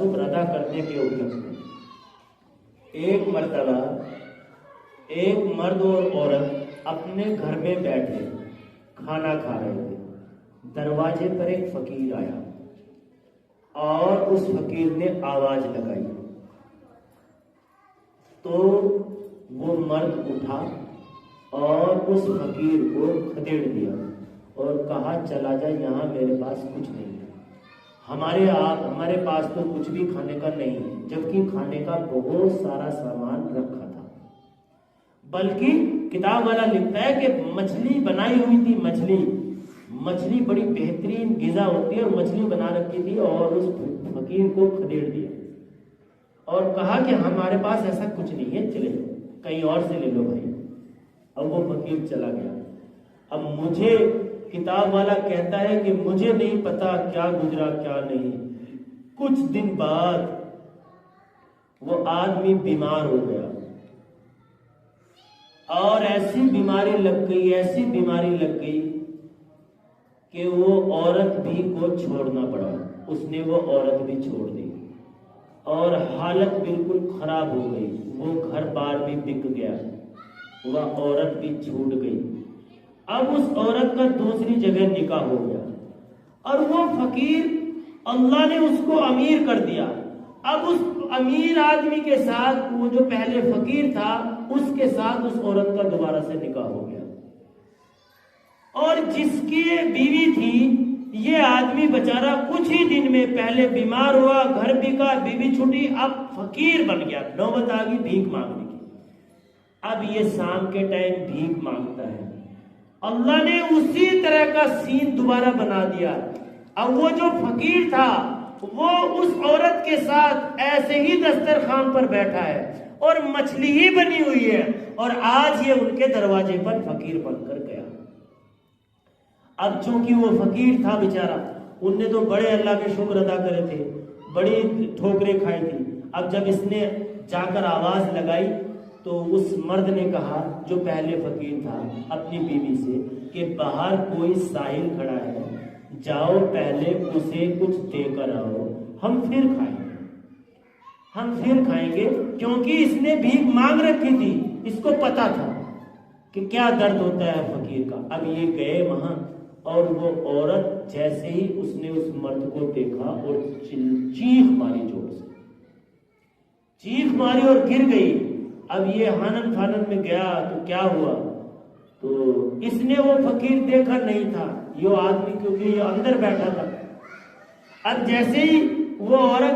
شکر ادا کرنے کے اوپر ایک مرتبہ ایک مرد اور عورت اپنے گھر میں بیٹھے کھانا کھا رہے تھے. دروازے پر ایک فقیر آیا اور اس فقیر نے آواز لگائی تو وہ مرد اٹھا اور اس فقیر کو کھدیڑ دیا اور کہا چلا جا، یہاں میرے پاس کچھ نہیں ہے، ہمارے پاس تو کچھ بھی کھانے کا نہیں ہے، جبکہ کھانے کا بہت سارا سامان رکھا تھا. بلکہ کتاب والا لکھتا ہے کہ مچھلی بنائی ہوئی تھی. مچھلی بڑی بہترین غذا ہوتی ہے اور مچھلی بنا رکھی تھی، اور اس فقیر کو کھدیڑ دیا اور کہا کہ ہمارے پاس ایسا کچھ نہیں ہے، چلے کہیں اور سے لے لو بھائی. اب وہ فقیر چلا گیا. اب مجھے کتاب والا کہتا ہے کہ مجھے نہیں پتا کیا گزرا کیا نہیں. کچھ دن بعد وہ آدمی بیمار ہو گیا اور ایسی بیماری لگ گئی کہ وہ عورت بھی کو چھوڑنا پڑا. اس نے وہ عورت بھی چھوڑ دی اور حالت بالکل خراب ہو گئی. وہ گھر بار بھی بک گیا، وہ عورت بھی چھوٹ گئی. اب اس عورت کا دوسری جگہ نکاح ہو گیا اور وہ فقیر اللہ نے اس کو امیر کر دیا. اب اس امیر آدمی کے ساتھ وہ جو پہلے فقیر تھا اس کے ساتھ اس عورت کا دوبارہ سے نکاح ہو گیا. اور جس کی بیوی تھی یہ آدمی بیچارہ کچھ ہی دن میں پہلے بیمار ہوا، گھر بکا، بیوی چھوٹی، اب فقیر بن گیا. نوبت آ گئی بھیک مانگنے کی. اب یہ شام کے ٹائم بھیک مانگتا ہے. اللہ نے اسی طرح کا سین دوبارہ بنا دیا. اب وہ جو فقیر تھا وہ اس عورت کے ساتھ ایسے ہی دسترخوان پر بیٹھا ہے اور مچھلی ہی بنی ہوئی ہے، اور آج یہ ان کے دروازے پر فقیر بن کر گیا. اب چونکہ وہ فقیر تھا بیچارہ، ان نے تو بڑے اللہ کے شکر ادا کرے تھے، بڑی ٹھوکریں کھائی تھی. اب جب اس نے جا کر آواز لگائی تو اس مرد نے کہا جو پہلے فقیر تھا اپنی بیوی سے کہ باہر کوئی ساحل کھڑا ہے، جاؤ پہلے اسے کچھ دے کر آؤ، ہم پھر کھائیں گے. کیونکہ اس نے بھیک مانگ رکھی تھی، اس کو پتا تھا کہ کیا درد ہوتا ہے فقیر کا. اب یہ گئے وہاں اور وہ عورت جیسے ہی اس نے اس مرد کو دیکھا اور چیخ ماری، زور سے چیخ ماری اور گر گئی. اب یہ ہانن فانن میں گیا تو کیا ہوا، تو اس نے وہ فقیر دیکھا نہیں تھا، یہ آدمی کیونکہ یہ اندر بیٹھا تھا. اب جیسے ہی وہ عورت